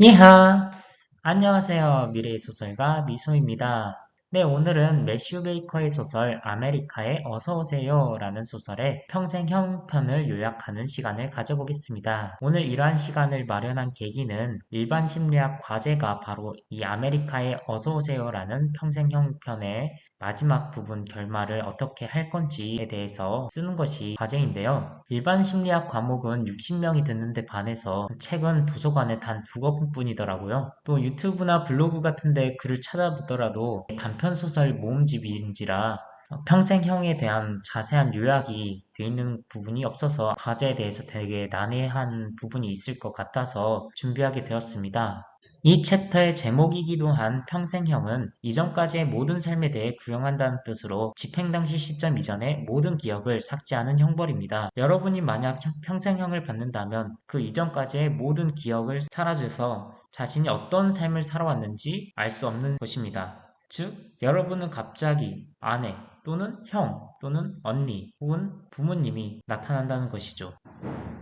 니하! 안녕하세요. 미래의 소설가 미소입니다. 네, 오늘은 매슈 베이커의 소설 아메리카에 어서 오세요라는 소설의 평생형 편을 요약하는 시간을 가져보겠습니다. 오늘 이러한 시간을 마련한 계기는 일반 심리학 과제가 바로 이 아메리카에 어서 오세요라는 평생형 편의 마지막 부분 결말을 어떻게 할 건지에 대해서 쓰는 것이 과제인데요. 일반 심리학 과목은 60명이 듣는데 반해서 책은 도서관에 단 2권뿐이더라고요. 또 유튜브나 블로그 같은데 글을 찾아보더라도 단편소설 모음집인지라 평생형에 대한 자세한 요약이 돼 있는 부분이 없어서 과제에 대해서 되게 난해한 부분이 있을 것 같아서 준비하게 되었습니다. 이 챕터의 제목이기도 한 평생형은 이전까지의 모든 삶에 대해 구형한다는 뜻으로 집행 당시 시점 이전의 모든 기억을 삭제하는 형벌입니다. 여러분이 만약 평생형을 받는다면 그 이전까지의 모든 기억을 사라져서 자신이 어떤 삶을 살아왔는지 알 수 없는 것입니다. 즉, 여러분은 갑자기 아내 또는 형 또는 언니 혹은 부모님이 나타난다는 것이죠.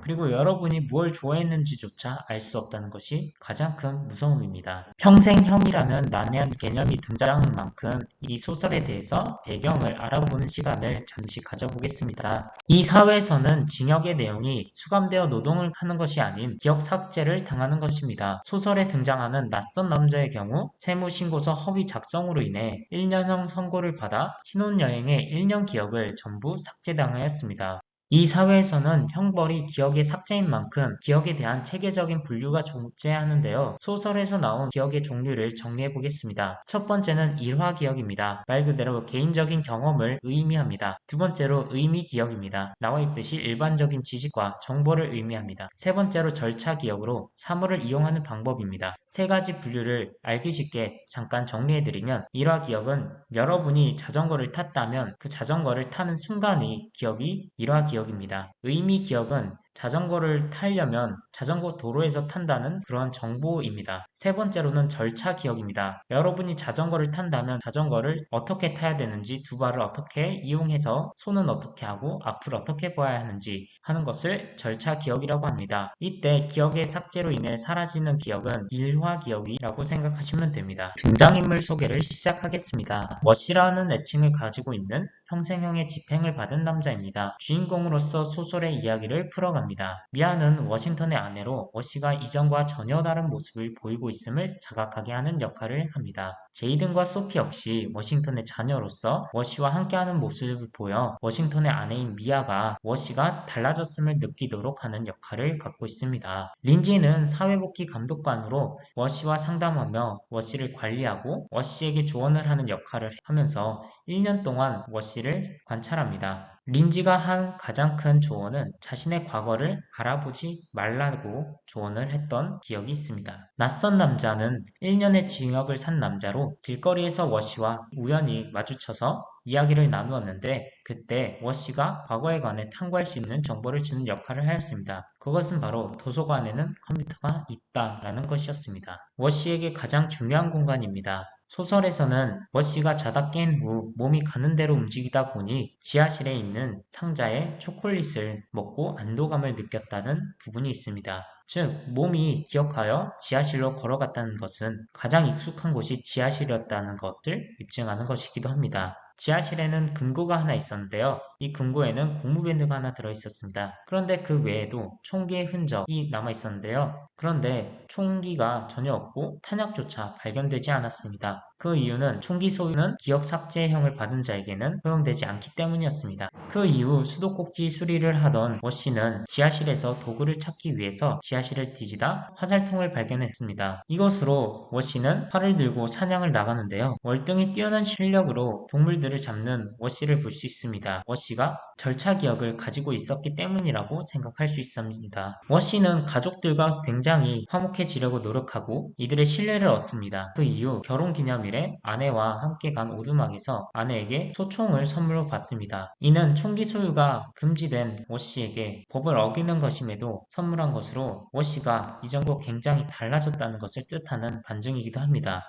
그리고 여러분이 무엇을 좋아했는지조차 알 수 없다는 것이 가장 큰 무서움입니다. 평생형이라는 난해한 개념이 등장한 만큼 이 소설에 대해서 배경을 알아보는 시간을 잠시 가져보겠습니다. 이 사회에서는 징역의 내용이 수감되어 노동을 하는 것이 아닌 기억 삭제를 당하는 것입니다. 소설에 등장하는 낯선 남자의 경우 세무신고서 허위 작성으로 인해 1년형 선고를 받아 신혼여행의 1년 기억을 전부 삭제당하였습니다. 이 사회에서는 형벌이 기억의 삭제인 만큼 기억에 대한 체계적인 분류가 존재하는데요. 소설에서 나온 기억의 종류를 정리해 보겠습니다. 첫 번째는 일화 기억입니다. 말 그대로 개인적인 경험을 의미합니다. 두 번째로 의미 기억입니다. 나와 있듯이 일반적인 지식과 정보를 의미합니다. 세 번째로 절차 기억으로 사물을 이용하는 방법입니다. 세 가지 분류를 알기 쉽게 잠깐 정리해드리면 일화 기억은 여러분이 자전거를 탔다면 그 자전거를 타는 순간이 기억이 일화 기억입니다. 의미 기억은 자전거를 타려면 자전거 도로에서 탄다는 그런 정보입니다. 세 번째로는 절차 기억입니다. 여러분이 자전거를 탄다면 자전거를 어떻게 타야 되는지, 두 발을 어떻게 이용해서 손은 어떻게 하고 앞을 어떻게 봐야 하는지 하는 것을 절차 기억이라고 합니다. 이때 기억의 삭제로 인해 사라지는 기억은 일화 기억이라고 생각하시면 됩니다. 등장인물 소개를 시작하겠습니다. 워시라는 애칭을 가지고 있는 평생형의 집행을 받은 남자입니다. 주인공으로서 소설의 이야기를 풀어갑니다. 미아는 워싱턴의 아내로 워시가 이전과 전혀 다른 모습을 보이고 있음을 자각하게 하는 역할을 합니다. 제이든과 소피 역시 워싱턴의 자녀로서 워시와 함께하는 모습을 보여 워싱턴의 아내인 미아가 워시가 달라졌음을 느끼도록 하는 역할을 갖고 있습니다. 린지는 사회복지 감독관으로 워시와 상담하며 워시를 관리하고 워시에게 조언을 하는 역할을 하면서 1년 동안 워시를 관찰합니다. 린지가 한 가장 큰 조언은 자신의 과거를 알아보지 말라고 조언을 했던 기억이 있습니다. 낯선 남자는 1년의 징역을 산 남자로 길거리에서 워시와 우연히 마주쳐서 이야기를 나누었는데 그때 워시가 과거에 관해 탐구할 수 있는 정보를 주는 역할을 하였습니다. 그것은 바로 도서관에는 컴퓨터가 있다라는 것이었습니다. 워시에게 가장 중요한 공간입니다. 소설에서는 워시가 자다 깬 후 몸이 가는 대로 움직이다 보니 지하실에 있는 상자에 초콜릿을 먹고 안도감을 느꼈다는 부분이 있습니다. 즉, 몸이 기억하여 지하실로 걸어갔다는 것은 가장 익숙한 곳이 지하실이었다는 것을 입증하는 것이기도 합니다. 지하실에는 금고가 하나 있었는데요. 이 금고에는 고무밴드가 하나 들어있었습니다. 그런데 그 외에도 총기의 흔적이 남아 있었는데요. 그런데 총기가 전혀 없고 탄약조차 발견되지 않았습니다. 그 이유는 총기 소유는 기억 삭제형을 받은 자에게는 허용되지 않기 때문이었습니다. 그 이후 수도꼭지 수리를 하던 워시는 지하실에서 도구를 찾기 위해서 지하실을 뒤지다 화살통을 발견했습니다. 이것으로 워시는 활을 들고 사냥을 나가는데요. 월등히 뛰어난 실력으로 동물들을 잡는 워시를 볼 수 있습니다. 워시가 절차 기억을 가지고 있었기 때문이라고 생각할 수 있습니다. 워시는 가족들과 굉장히 화목해지려고 노력하고 이들의 신뢰를 얻습니다. 그 이후 결혼기념일에 아내와 함께 간 오두막에서 아내에게 소총을 선물로 받습니다. 이는 총기 소유가 금지된 워시에게 법을 어기는 것임에도 선물한 것으로 워시가 이전과 굉장히 달라졌다는 것을 뜻하는 반증이기도 합니다.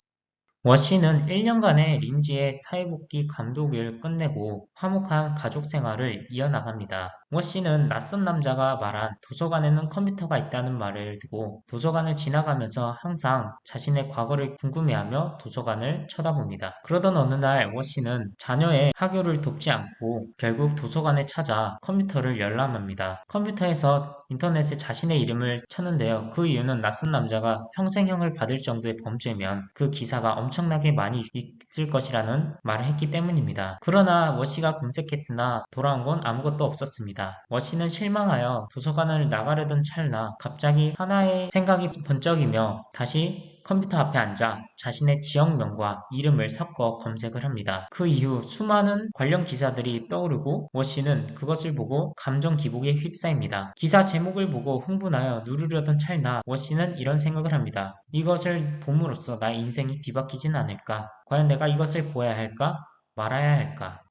워시는 1년간의 린지의 사회복지 감독을 끝내고 화목한 가족 생활을 이어나갑니다. 워시는 낯선 남자가 말한 도서관에는 컴퓨터가 있다는 말을 듣고 도서관을 지나가면서 항상 자신의 과거를 궁금해하며 도서관을 쳐다봅니다. 그러던 어느 날 워시는 자녀의 학교를 돕지 않고 결국 도서관에 찾아 컴퓨터를 열람합니다. 컴퓨터에서 인터넷에 자신의 이름을 쳤는데요. 그 이유는 낯선 남자가 평생형을 받을 정도의 범죄면 그 기사가 엄청나게 많이 있을 것이라는 말을 했기 때문입니다. 그러나 워시가 검색했으나 돌아온 건 아무것도 없었습니다. 워시는 실망하여 도서관을 나가려던 찰나 갑자기 하나의 생각이 번쩍이며 다시 컴퓨터 앞에 앉아 자신의 지역명과 이름을 섞어 검색을 합니다. 그 이후 수많은 관련 기사들이 떠오르고 워시는 그것을 보고 감정 기복에 휩싸입니다. 기사 제목을 보고 흥분하여 누르려던 찰나 워시는 이런 생각을 합니다. 이것을 봄으로써 나의 인생이 뒤바뀌진 않을까? 과연 내가 이것을 보아야 할까? 말아야 할까?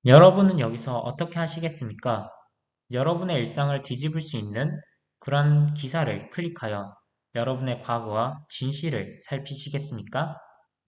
여러분은 여기서 어떻게 하시겠습니까? 여러분의 일상을 뒤집을 수 있는 그런 기사를 클릭하여 여러분의 과거와 진실을 살피시겠습니까?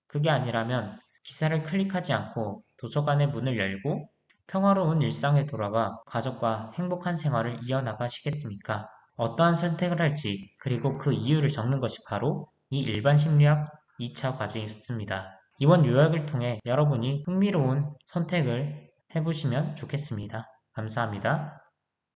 그게 아니라면 기사를 클릭하지 않고 도서관의 문을 열고 평화로운 일상에 돌아가 가족과 행복한 생활을 이어나가시겠습니까? 어떠한 선택을 할지 그리고 그 이유를 적는 것이 바로 이 일반 심리학 2차 과제였습니다. 이번 요약을 통해 여러분이 흥미로운 선택을 해보시면 좋겠습니다. 감사합니다.